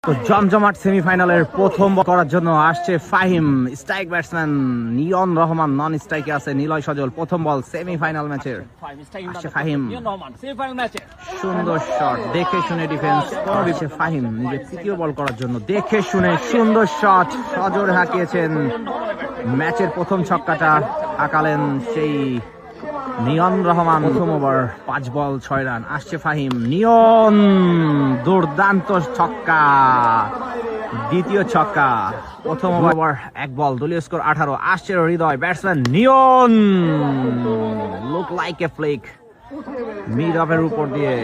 তো জমজমাট সেমিফাইনালের প্রথম বল করার জন্য আসছে ফাহিম। স্ট্রাইক ব্যাটসম্যান নিয়ন রহমান, নন স্ট্রাইকে আছে নিলয় সজল। প্রথম বল সেমিফাইনাল ম্যাচের আসছে ফাহিম। সুন্দর শট, দেখে শুনে ডিফেন্স করছে ফাহিম নিজের তৃতীয় বল করার জন্য। দেখে শুনে সুন্দর শট, সজোরে হাঁকিয়েছেন। ম্যাচের প্রথম ছক্কাটা হাঁকালেন সেই নিয়ন রহমান। প্রথম ওভার 5 বল 6 রান। আসছে ফাহিম, নিয়ন দুর্দান্ত ছক্কা, দ্বিতীয় ছক্কা। প্রথম ওভার 1 বল, দলীয় স্কোর 18। আসছে হৃদয়, ব্যাটসম্যান নিয়ন, look like a flick, mid অফের উপর দিয়ে।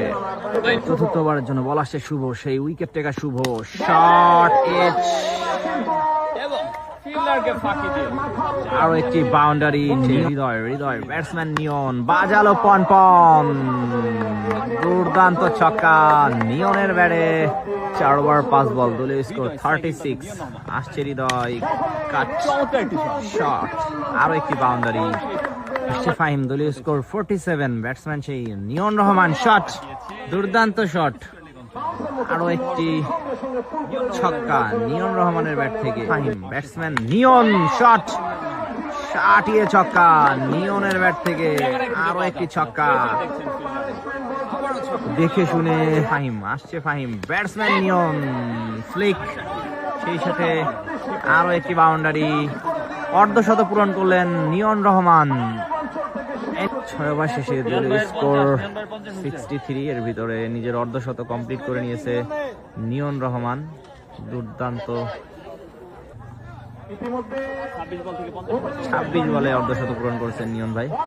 চতুর্থ ওভারের জন্য বল আসছে শুভ, সেই উইকেট টেকার শুভ। শট এজ, আরো একটি বাউন্ডারি। হৃদয় ব্যাটসম্যান নিয়ন বাজালো পন পন, দুর্দান্ত ছক্কা নিয়নের ব্যাটে। 4 ওভার 5 বল, দলীয় স্কোর 36। আসছে হৃদয়, কাট শট, আরো একটি বাউন্ডারি। আসছে ফাহিম, দলীয় স্কোর 47। ব্যাটসম্যান সেই নিয়ন রহমান, শট, দুর্দান্ত শট, আরো একটি ছক্কা নিয়ন রহমানের ব্যাট থেকে। ফাহিম, ব্যাটসম্যান নিয়ন, শট, শাটিয়ে ছক্কা নিয়নের ব্যাট থেকে। আরো একটি ছক্কা, দেখে শুনে ফাহিম। আসছে ফাহিম, ব্যাটসম্যান নিয়ন, ফ্লিক, সেই সাথে আরো একটি বাউন্ডারি। অর্ধশত পূরণ করলেন নিয়ন রহমান। 6 ওভার শেষে দলীয় স্কোর 63। এর ভিতরে নিজের অর্ধশত কমপ্লিট করে নিয়েছে নিয়ন রহমান। দুর্দান্ত 26 বলে অর্ধশত পূরণ করেছেন নিয়ন ভাই।